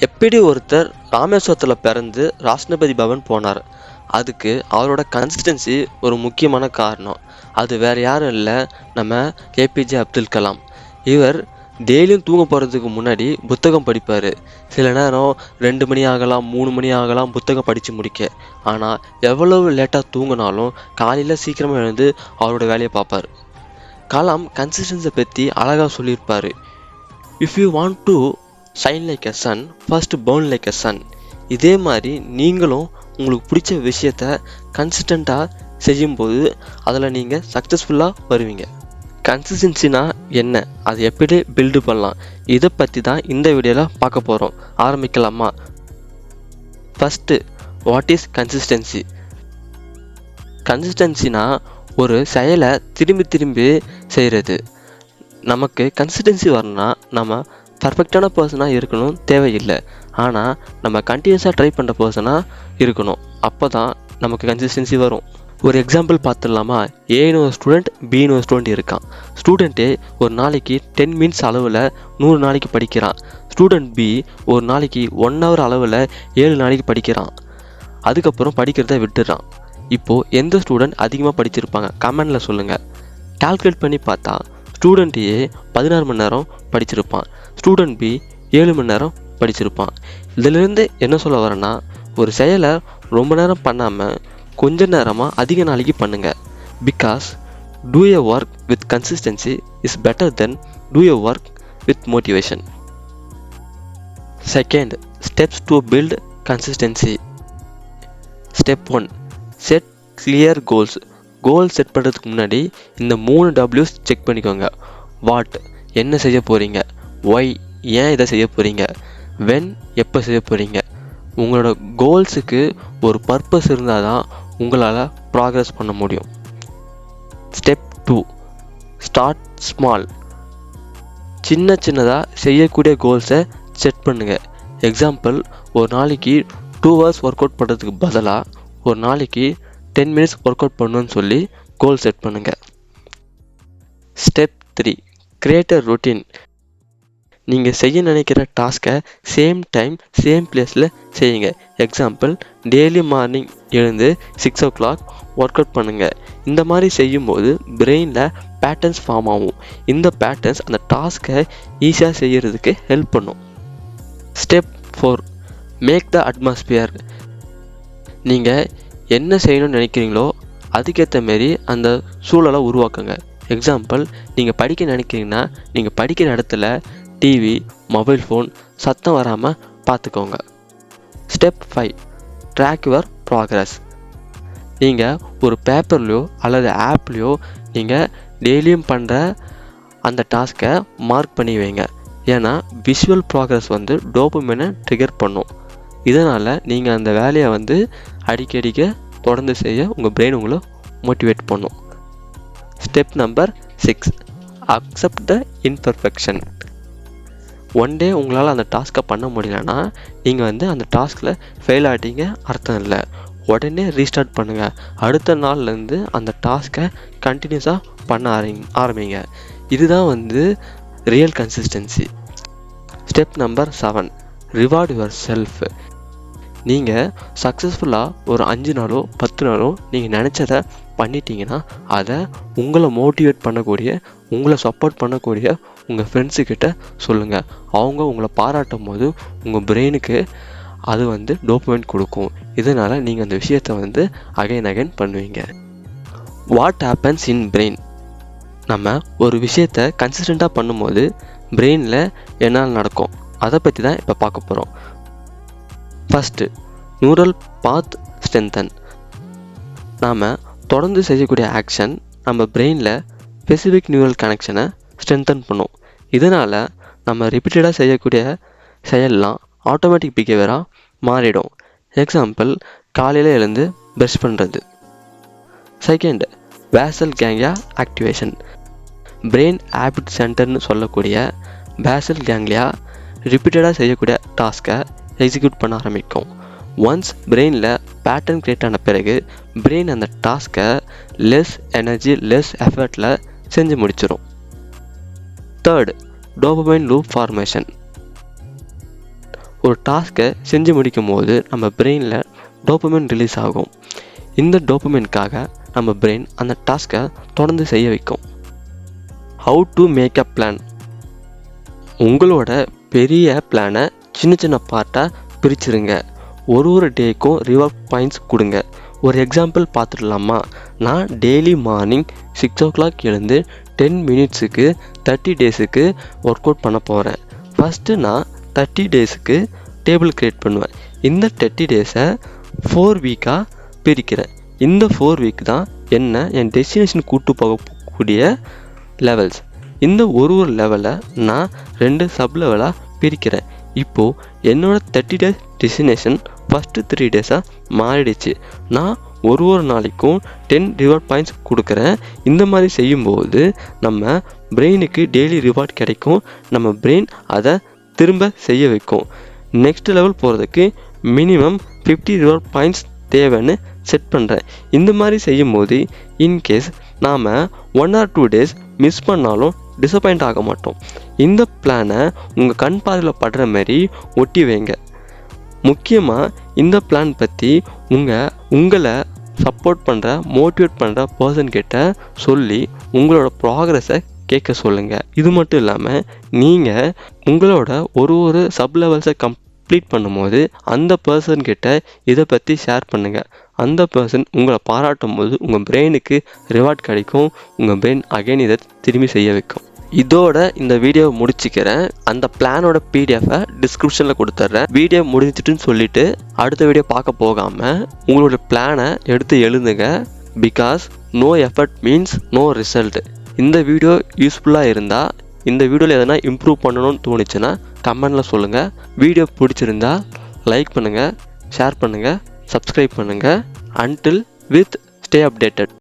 எப்படி ஒருத்தர் ராமேஸ்வரத்தில் பிறந்து ராஷ்டிரபதி பவன் போனார்? அதுக்கு அவரோட கன்சிஸ்டன்சி ஒரு முக்கியமான காரணம். அது வேறு யாரும் இல்லை, நம்ம ஏபிஜே அப்துல் கலாம். இவர் டெய்லியும் தூங்க போகிறதுக்கு முன்னாடி புத்தகம் படிப்பார். சில நேரம் 2 மணி ஆகலாம், 3 மணி ஆகலாம் புத்தகம் படித்து முடிக்க. ஆனால் எவ்வளவு லேட்டாக தூங்கினாலும் காலையில் சீக்கிரமாக எழுந்து அவரோட வேலையை பார்ப்பார். கலாம் கன்சிஸ்டன்ஸை பற்றி அழகாக சொல்லியிருப்பார். If you want to shine like a Sun, first burn like a Sun. இதே மாதிரி நீங்களும் உங்களுக்கு பிடிச்ச விஷயத்த கன்சிஸ்டண்ட்டாக செய்யும்போது அதில் நீங்கள் சக்ஸஸ்ஃபுல்லாக வருவீங்க. கன்சிஸ்டன்சினா என்ன, அது எப்படி பில்டு பண்ணலாம், இதை பற்றி தான் இந்த வீடியோவில் பார்க்க போகிறோம். ஆரம்பிக்கலாமா? First, what is consistency? கன்சிஸ்டன்சினா ஒரு செயலை திரும்பி திரும்பி செய்கிறது. நமக்கு கன்சிஸ்டன்சி வரணும்னா நம்ம பர்ஃபெக்டான பர்சனாக இருக்கணும் தேவையில்லை. ஆனால் நம்ம கண்டினியூஸாக ட்ரை பண்ணுற பர்சனாக இருக்கணும். அப்போ தான் நமக்கு கன்சிஸ்டன்சி வரும். ஒரு எக்ஸாம்பிள் பார்த்துடலாமா? ஏன்னு ஒரு ஸ்டூடெண்ட், பின்னு ஒரு ஸ்டூடெண்ட் இருக்கான். ஸ்டூடெண்ட்டு ஒரு நாளைக்கு 10 மினிட்ஸ் அளவில் 100 நாளைக்கு படிக்கிறான். ஸ்டூடெண்ட் பி ஒரு நாளைக்கு 1 hour அளவில் 7 நாளைக்கு படிக்கிறான். அதுக்கப்புறம் படிக்கிறத விட்டுறான். இப்போது எந்த ஸ்டூடெண்ட் அதிகமாக படிச்சிருப்பாங்க? கமெண்டில் சொல்லுங்கள். கால்குலேட் பண்ணி பார்த்தா ஸ்டூடெண்ட் ஏ 16 மணி நேரம் படிச்சிருப்பான், ஸ்டூடெண்ட் பி 7 மணி நேரம் படிச்சிருப்பான். இதிலிருந்து என்ன சொல்ல வரேன்னா, ஒரு செயலை ரொம்ப நேரம் பண்ணாமல் கொஞ்ச நேரமாக அதிக நாளைக்கு பண்ணுங்கள். Because do a work with consistency is better then do a work with motivation. Second, steps to build consistency. Step 1, set clear goals. Goal set பண்ணுறதுக்கு முன்னாடி இந்த 3 W's செக் பண்ணிக்கோங்க. வாட், என்ன செய்ய போகிறீங்க? ஒய், ஏன் இதை செய்ய போகிறீங்க? வென், எப்போ செய்ய போகிறீங்க? உங்களோட கோல்ஸுக்கு ஒரு பர்பஸ் இருந்தால் தான் உங்களால் ப்ராக்ரஸ் பண்ண முடியும். Step 2, start small. சின்ன சின்னதாக செய்யக்கூடிய கோல்ஸை செட் பண்ணுங்கள். எக்ஸாம்பிள், ஒரு நாளைக்கு 2 hours ஒர்க் அவுட் பண்ணுறதுக்கு பதிலாக ஒரு நாளைக்கு 10 minutes ஒர்க் அவுட் பண்ணணும்னு சொல்லி கோல் செட் பண்ணுங்கள். Step 3, create a routine. நீங்கள் செய்ய நினைக்கிற டாஸ்க்கை சேம் டைம் சேம் பிளேஸில் செய்யுங்க. எக்ஸாம்பிள், டெய்லி மார்னிங் எழுந்து 6 o'clock ஒர்க் அவுட் பண்ணுங்கள். இந்த மாதிரி செய்யும்போது பிரெயினில் பேட்டர்ன்ஸ் ஃபார்ம் ஆகும். இந்த பேட்டர்ன்ஸ் அந்த டாஸ்க்கை ஈஸியாக செய்கிறதுக்கு ஹெல்ப் பண்ணும். Step 4, make the atmosphere. நீங்கள் என்ன செய்யணும்னு நினைக்கிறீங்களோ அதுக்கேற்ற மாரி அந்த சூழலை உருவாக்குங்க. எக்ஸாம்பிள், நீங்கள் படிக்க நினைக்கிறீங்கன்னா நீங்கள் படிக்கிற இடத்துல டிவி, மொபைல் ஃபோன் சத்தம் வராமல் பார்த்துக்கோங்க. Step 5, track your progress. நீங்கள் ஒரு பேப்பர்லையோ அல்லது ஆப்லேயோ நீங்கள் டெய்லியும் பண்ணுற அந்த டாஸ்க்கை மார்க் பண்ணி வைங்க. ஏன்னா விஷுவல் ப்ராக்ரஸ் டோபமைனை ட்ரிகர் பண்ணும். இதனால் நீங்கள் அந்த வேலையை அடிக்கடிக்க தொடர்ந்து செய்ய உங்கள் பிரெயின் உங்களை மோட்டிவேட் பண்ணும். Step number 6, accept the imperfection. One day உங்களால் அந்த டாஸ்க்கை பண்ண முடியலன்னா நீங்கள் அந்த டாஸ்கில் ஃபெயில் ஆகிட்டீங்க அர்த்தம் இல்லை. உடனே ரீஸ்டார்ட் பண்ணுங்கள். அடுத்த நாள்லேருந்து அந்த டாஸ்க்கை கண்டினியூஸாக பண்ண ஆரம்பிங்க. இதுதான் real consistency. Step number 7, reward your self. நீங்கள் சக்ஸஸ்ஃபுல்லாக ஒரு 5 நாளோ 10 நாளோ நீங்கள் நினச்சதை பண்ணிட்டீங்கன்னா அதை உங்களை மோட்டிவேட் பண்ணக்கூடிய, உங்களை சப்போர்ட் பண்ணக்கூடிய உங்கள் ஃப்ரெண்ட்ஸுக்கிட்ட சொல்லுங்கள். அவங்க உங்களை பாராட்டும் போது உங்கள் பிரெயினுக்கு அது டோபமைன் கொடுக்கும். இதனால் நீங்கள் அந்த விஷயத்தை அகைன் பண்ணுவீங்க. What happens in brain? நம்ம ஒரு விஷயத்தை கன்சிஸ்டண்ட்டாக பண்ணும்போது பிரெயினில் என்ன நடக்கும் அதை பற்றி தான் இப்போ பார்க்க போகிறோம். ஃபஸ்ட்டு, நியூரல் பாத் ஸ்ட்ரென்தன். நாம் தொடர்ந்து செய்யக்கூடிய ஆக்ஷன் நம்ம பிரெயினில் ஸ்பெசிஃபிக் நியூரல் கனெக்ஷனை ஸ்ட்ரென்தன் பண்ணும். இதனால் நம்ம ரிப்பீட்டடாக செய்யக்கூடிய செயல்லாம் ஆட்டோமேட்டிக் பிஹேவியராக மாறிடும். எக்ஸாம்பிள், காலையில் எழுந்து ப்ரஷ் பண்ணுறது. Second, basal ganglia activation. Brain habit சென்டர்னு சொல்லக்கூடிய பேசல் கேங்லியா ரிப்பீட்டடாக செய்யக்கூடிய டாஸ்க்கை எக்ஸிக்யூட் பண்ண ஆரம்பிக்கும். ஒன்ஸ் பிரெயினில் பேட்டர்ன் கிரியேட் ஆன பிறகு பிரெயின் அந்த டாஸ்க்கை லெஸ் எனர்ஜி, லெஸ் எஃபர்ட்டில் செஞ்சு முடிச்சிடும். Third, dopamine loop formation. ஒரு டாஸ்க்கை செஞ்சு முடிக்கும் போது நம்ம பிரெயினில் டோபமைன் ரிலீஸ் ஆகும். இந்த டோபமைனுக்காக நம்ம பிரெயின் அந்த டாஸ்க்கை தொடர்ந்து செய்ய வைக்கும். How to make a plan. உங்களோட பெரிய பிளானை சின்ன சின்ன பார்ட்டாக பிரிச்சுருங்க. ஒரு டேக்கும் ரிவார்ட் பாயிண்ட்ஸ் கொடுங்க. ஒரு எக்ஸாம்பிள் பார்த்துடலாமா? நான் டெய்லி மார்னிங் 6 o'clock எழுந்து 10 minutesக்கு 30 daysக்கு ஒர்க் அவுட் பண்ண போகிறேன். ஃபஸ்ட்டு நான் 30 daysக்கு டேபிள் க்ரியேட் பண்ணுவேன். இந்த 30 daysஐ 4 weekஆக பிரிக்கிறேன். இந்த 4 week தான் என் டெஸ்டினேஷன் கூட்டு போகக்கூடிய லெவல்ஸ். இந்த ஒரு லெவலை நான் 2 சப் லெவலாக பிரிக்கிறேன். இப்போது என்னோட 30 days டெஸ்டினேஷன் ஃபஸ்ட்டு 3 daysஆக மாறிடுச்சு. நான் ஒரு நாளைக்கும் 10 ரிவார்ட் பாயிண்ட்ஸ் கொடுக்குறேன். இந்த மாதிரி செய்யும்போது நம்ம பிரெயினுக்கு டெய்லி ரிவார்ட் கிடைக்கும். நம்ம பிரெயின் அதை திரும்ப செய்ய வைக்கும். நெக்ஸ்ட் லெவல் போகிறதுக்கு மினிமம் 50 ரிவார்ட் பாயிண்ட்ஸ் தேவைன்னு செட் பண்ணுறேன். இந்த மாதிரி செய்யும்போது இன்கேஸ் நாம் 1 or 2 days மிஸ் பண்ணாலும் டிசப்பாயிண்ட் ஆக மாட்டோம். இந்த பிளானை உங்கள் கண் பார்வையில் படுற மாதிரி ஒட்டி வைங்க. முக்கியமாக இந்த பிளான் பற்றி உங்களை சப்போர்ட் பண்ணுற மோட்டிவேட் பண்ணுற பர்சன் கிட்ட சொல்லி உங்களோட ப்ராக்ரஸை கேட்க சொல்லுங்கள். இது மட்டும் இல்லாமல் நீங்கள் உங்களோட ஒரு சப் லெவல்ஸை கம்ப்ளீட் பண்ணும்போது அந்த பர்சன் கிட்ட இதை பற்றி ஷேர் பண்ணுங்கள். அந்த பர்சன் உங்களை பாராட்டும் போது உங்கள் பிரெயினுக்கு ரிவார்ட் கிடைக்கும். உங்கள் பிரெயின் அகைன் இதை திரும்பி செய்ய வைக்கும். இதோட இந்த வீடியோவை முடிச்சுக்கிறேன். அந்த பிளானோட பிடிஎஃபை டிஸ்கிரிப்ஷனில் கொடுத்துட்றேன். வீடியோ முடிஞ்சிட்டுன்னு சொல்லிட்டு அடுத்த வீடியோ பார்க்க போகாமல் உங்களோட பிளானை எடுத்து எழுதுங்க. Because no effort means no result. இந்த வீடியோ யூஸ்ஃபுல்லாக இருந்தால், இந்த வீடியோவில் எதனா இம்ப்ரூவ் பண்ணணும்னு தோணுச்சுன்னா கமெண்டில் சொல்லுங்கள். வீடியோ பிடிச்சிருந்தா லைக் பண்ணுங்கள், ஷேர் பண்ணுங்கள், சப்ஸ்கிரைப் பண்ணுங்கள். Until with stay updated.